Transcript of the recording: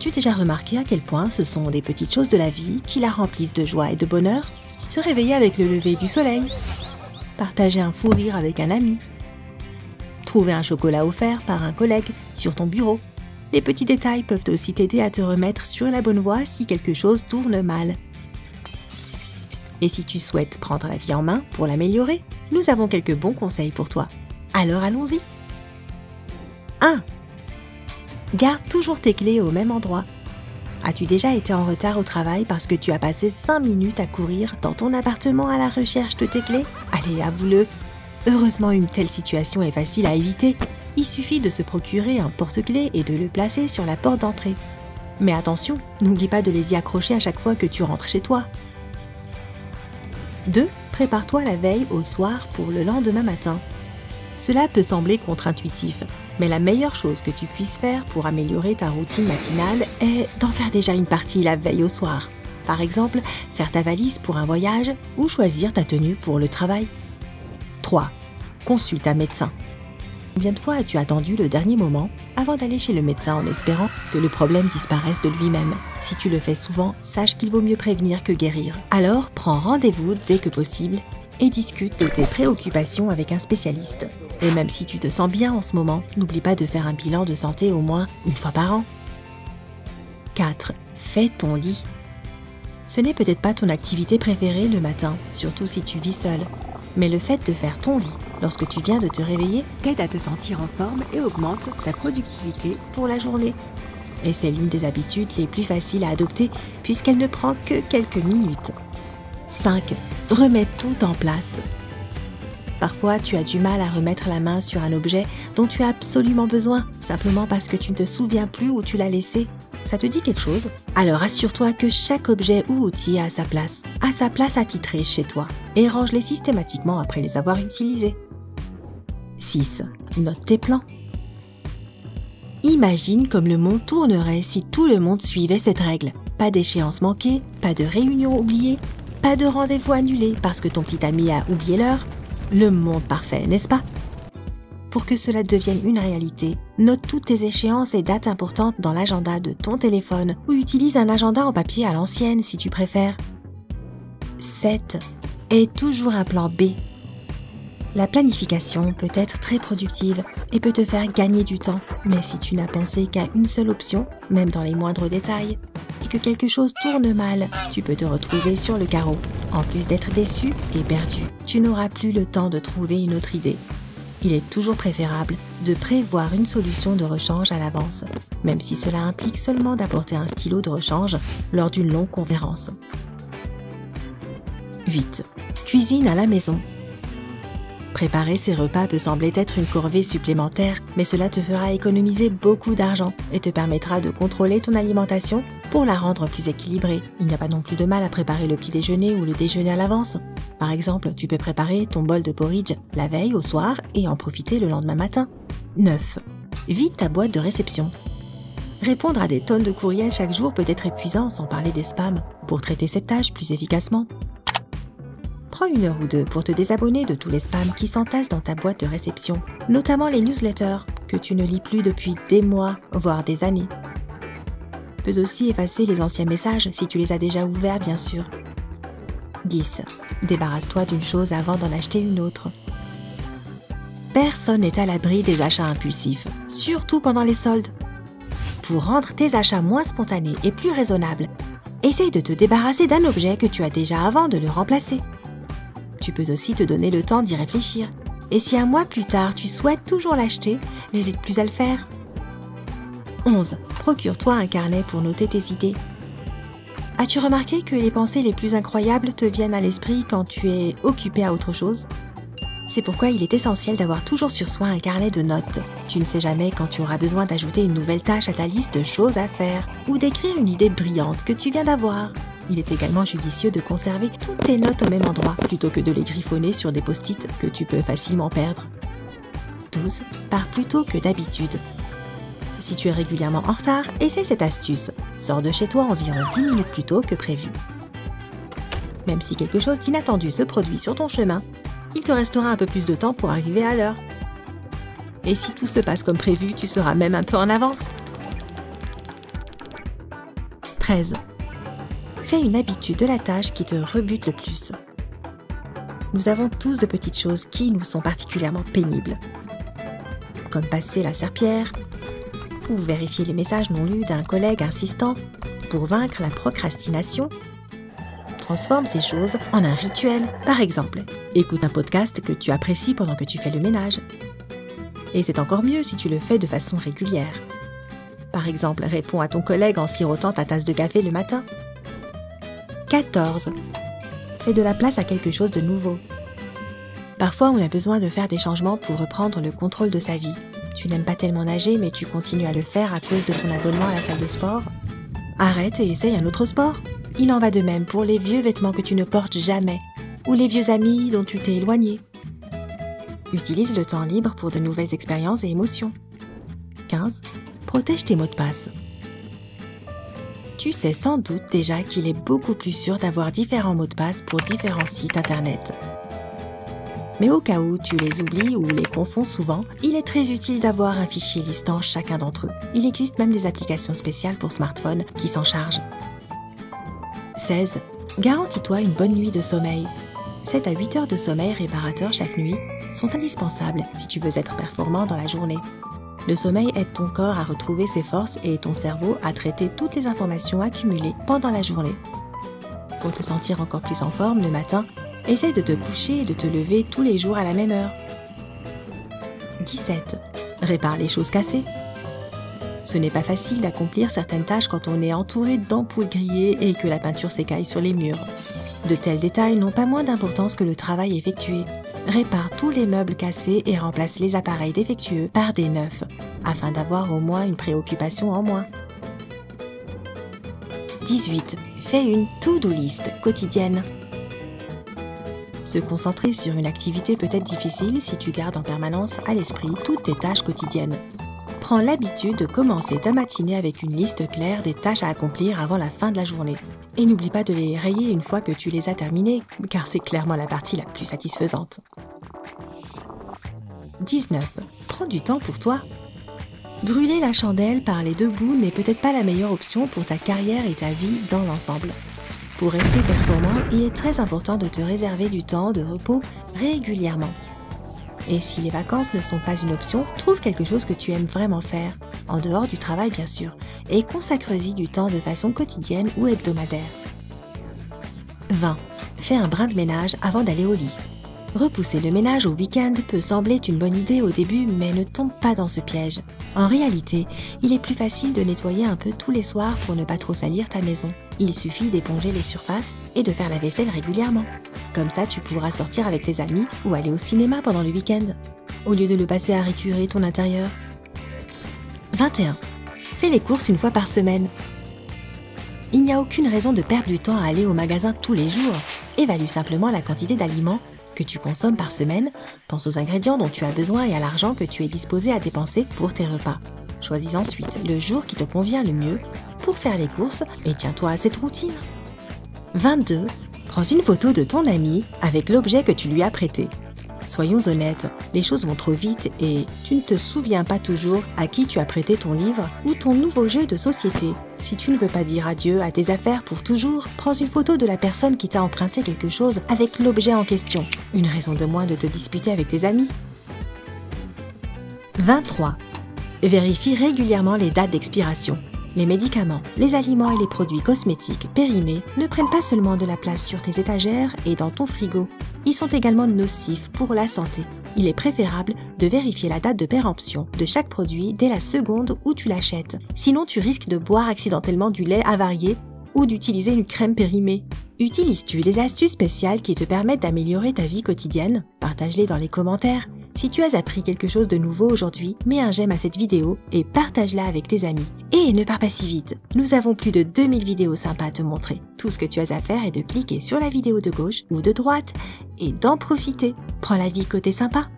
As-tu déjà remarqué à quel point ce sont des petites choses de la vie qui la remplissent de joie et de bonheur? Se réveiller avec le lever du soleil, partager un fou rire avec un ami, trouver un chocolat offert par un collègue sur ton bureau. Les petits détails peuvent aussi t'aider à te remettre sur la bonne voie si quelque chose tourne mal. Et si tu souhaites prendre la vie en main pour l'améliorer, nous avons quelques bons conseils pour toi. Alors allons-y. 1. Garde toujours tes clés au même endroit. As-tu déjà été en retard au travail parce que tu as passé 5 minutes à courir dans ton appartement à la recherche de tes clés? Allez, avoue-le. Heureusement, une telle situation est facile à éviter. Il suffit de se procurer un porte-clés et de le placer sur la porte d'entrée. Mais attention, n'oublie pas de les y accrocher à chaque fois que tu rentres chez toi. 2. Prépare-toi la veille au soir pour le lendemain matin. Cela peut sembler contre-intuitif, mais la meilleure chose que tu puisses faire pour améliorer ta routine matinale est d'en faire déjà une partie la veille au soir. Par exemple, faire ta valise pour un voyage ou choisir ta tenue pour le travail. 3. Consulte un médecin. Combien de fois as-tu attendu le dernier moment avant d'aller chez le médecin en espérant que le problème disparaisse de lui-même? Si tu le fais souvent, sache qu'il vaut mieux prévenir que guérir. Alors, prends rendez-vous dès que possible et discute de tes préoccupations avec un spécialiste. Et même si tu te sens bien en ce moment, n'oublie pas de faire un bilan de santé au moins une fois par an. 4. Fais ton lit. Ce n'est peut-être pas ton activité préférée le matin, surtout si tu vis seul. Mais le fait de faire ton lit lorsque tu viens de te réveiller t'aide à te sentir en forme et augmente ta productivité pour la journée. Et c'est l'une des habitudes les plus faciles à adopter puisqu'elle ne prend que quelques minutes. 5. Remets tout en place. Parfois, tu as du mal à remettre la main sur un objet dont tu as absolument besoin, simplement parce que tu ne te souviens plus où tu l'as laissé. Ça te dit quelque chose? Alors assure-toi que chaque objet ou outil a sa place attitrée chez toi, et range-les systématiquement après les avoir utilisés. 6. Note tes plans. Imagine comme le monde tournerait si tout le monde suivait cette règle. Pas d'échéance manquée, pas de réunion oubliée, pas de rendez-vous annulé parce que ton petit ami a oublié l'heure. Le monde parfait, n'est-ce pas? Pour que cela devienne une réalité, note toutes tes échéances et dates importantes dans l'agenda de ton téléphone ou utilise un agenda en papier à l'ancienne si tu préfères. 7. Aie toujours un plan B. La planification peut être très productive et peut te faire gagner du temps, mais si tu n'as pensé qu'à une seule option, même dans les moindres détails, et que quelque chose tourne mal, tu peux te retrouver sur le carreau. En plus d'être déçu et perdu, tu n'auras plus le temps de trouver une autre idée. Il est toujours préférable de prévoir une solution de rechange à l'avance, même si cela implique seulement d'apporter un stylo de rechange lors d'une longue conférence. 8. Cuisine à la maison. Préparer ces repas peut sembler être une corvée supplémentaire, mais cela te fera économiser beaucoup d'argent et te permettra de contrôler ton alimentation pour la rendre plus équilibrée. Il n'y a pas non plus de mal à préparer le petit déjeuner ou le déjeuner à l'avance. Par exemple, tu peux préparer ton bol de porridge la veille au soir et en profiter le lendemain matin. 9. Vide ta boîte de réception. Répondre à des tonnes de courriels chaque jour peut être épuisant sans parler des spams. Pour traiter cette tâche plus efficacement, prends 1 heure ou 2 pour te désabonner de tous les spams qui s'entassent dans ta boîte de réception, notamment les newsletters que tu ne lis plus depuis des mois, voire des années. Tu peux aussi effacer les anciens messages si tu les as déjà ouverts, bien sûr. 10. Débarrasse-toi d'une chose avant d'en acheter une autre. Personne n'est à l'abri des achats impulsifs, surtout pendant les soldes. Pour rendre tes achats moins spontanés et plus raisonnables, essaye de te débarrasser d'un objet que tu as déjà avant de le remplacer. Tu peux aussi te donner le temps d'y réfléchir. Et si 1 mois plus tard, tu souhaites toujours l'acheter, n'hésite plus à le faire. 11. Procure-toi un carnet pour noter tes idées. As-tu remarqué que les pensées les plus incroyables te viennent à l'esprit quand tu es occupé à autre chose? C'est pourquoi il est essentiel d'avoir toujours sur soi un carnet de notes. Tu ne sais jamais quand tu auras besoin d'ajouter une nouvelle tâche à ta liste de choses à faire ou d'écrire une idée brillante que tu viens d'avoir. Il est également judicieux de conserver toutes tes notes au même endroit plutôt que de les griffonner sur des post-it que tu peux facilement perdre. 12. Pars plus tôt que d'habitude. Si tu es régulièrement en retard, essaie cette astuce. Sors de chez toi environ 10 minutes plus tôt que prévu. Même si quelque chose d'inattendu se produit sur ton chemin, il te restera un peu plus de temps pour arriver à l'heure. Et si tout se passe comme prévu, tu seras même un peu en avance. 13. Fais une habitude de la tâche qui te rebute le plus. Nous avons tous de petites choses qui nous sont particulièrement pénibles, comme passer la serpillière ou vérifier les messages non lus d'un collègue insistant. Pour vaincre la procrastination, transforme ces choses en un rituel. Par exemple, écoute un podcast que tu apprécies pendant que tu fais le ménage. Et c'est encore mieux si tu le fais de façon régulière. Par exemple, réponds à ton collègue en sirotant ta tasse de café le matin. 14. Fais de la place à quelque chose de nouveau. Parfois, on a besoin de faire des changements pour reprendre le contrôle de sa vie. Tu n'aimes pas tellement nager, mais tu continues à le faire à cause de ton abonnement à la salle de sport. Arrête et essaye un autre sport. Il en va de même pour les vieux vêtements que tu ne portes jamais, ou les vieux amis dont tu t'es éloigné. Utilise le temps libre pour de nouvelles expériences et émotions. 15. Protège tes mots de passe. Tu sais sans doute déjà qu'il est beaucoup plus sûr d'avoir différents mots de passe pour différents sites internet. Mais au cas où tu les oublies ou les confonds souvent, il est très utile d'avoir un fichier listant chacun d'entre eux. Il existe même des applications spéciales pour smartphone qui s'en chargent. 16. Garantis-toi une bonne nuit de sommeil. 7 à 8 heures de sommeil réparateur chaque nuit sont indispensables si tu veux être performant dans la journée. Le sommeil aide ton corps à retrouver ses forces et ton cerveau à traiter toutes les informations accumulées pendant la journée. Pour te sentir encore plus en forme le matin, essaie de te coucher et de te lever tous les jours à la même heure. 17. Répare les choses cassées. Ce n'est pas facile d'accomplir certaines tâches quand on est entouré d'ampoules grillées et que la peinture s'écaille sur les murs. De tels détails n'ont pas moins d'importance que le travail effectué. Répare tous les meubles cassés et remplace les appareils défectueux par des neufs, afin d'avoir au moins une préoccupation en moins. 18. Fais une to-do list quotidienne. Se concentrer sur une activité peut être difficile si tu gardes en permanence à l'esprit toutes tes tâches quotidiennes. Prends l'habitude de commencer ta matinée avec une liste claire des tâches à accomplir avant la fin de la journée. Et n'oublie pas de les rayer une fois que tu les as terminées, car c'est clairement la partie la plus satisfaisante. 19. Prends du temps pour toi. Brûler la chandelle par les deux bouts n'est peut-être pas la meilleure option pour ta carrière et ta vie dans l'ensemble. Pour rester performant, il est très important de te réserver du temps de repos régulièrement. Et si les vacances ne sont pas une option, trouve quelque chose que tu aimes vraiment faire, en dehors du travail bien sûr, et consacre-y du temps de façon quotidienne ou hebdomadaire. 20. Fais un brin de ménage avant d'aller au lit. Repousser le ménage au week-end peut sembler une bonne idée au début, mais ne tombe pas dans ce piège. En réalité, il est plus facile de nettoyer un peu tous les soirs pour ne pas trop salir ta maison. Il suffit d'éponger les surfaces et de faire la vaisselle régulièrement. Comme ça, tu pourras sortir avec tes amis ou aller au cinéma pendant le week-end, au lieu de le passer à récurer ton intérieur. 21. Fais les courses une fois par semaine. Il n'y a aucune raison de perdre du temps à aller au magasin tous les jours. Évalue simplement la quantité d'aliments que tu consommes par semaine, pense aux ingrédients dont tu as besoin et à l'argent que tu es disposé à dépenser pour tes repas. Choisis ensuite le jour qui te convient le mieux pour faire les courses et tiens-toi à cette routine. 22. Prends une photo de ton ami avec l'objet que tu lui as prêté. Soyons honnêtes, les choses vont trop vite et tu ne te souviens pas toujours à qui tu as prêté ton livre ou ton nouveau jeu de société. Si tu ne veux pas dire adieu à tes affaires pour toujours, prends une photo de la personne qui t'a emprunté quelque chose avec l'objet en question. Une raison de moins de te disputer avec tes amis. 23. Vérifie régulièrement les dates d'expiration. Les médicaments, les aliments et les produits cosmétiques périmés ne prennent pas seulement de la place sur tes étagères et dans ton frigo. Ils sont également nocifs pour la santé. Il est préférable de vérifier la date de péremption de chaque produit dès la seconde où tu l'achètes. Sinon, tu risques de boire accidentellement du lait avarié ou d'utiliser une crème périmée. Utilises-tu des astuces spéciales qui te permettent d'améliorer ta vie quotidienne? Partage-les dans les commentaires. Si tu as appris quelque chose de nouveau aujourd'hui, mets un j'aime à cette vidéo et partage-la avec tes amis. Et ne pars pas si vite, nous avons plus de 2000 vidéos sympas à te montrer. Tout ce que tu as à faire est de cliquer sur la vidéo de gauche ou de droite et d'en profiter. Prends la vie côté sympa.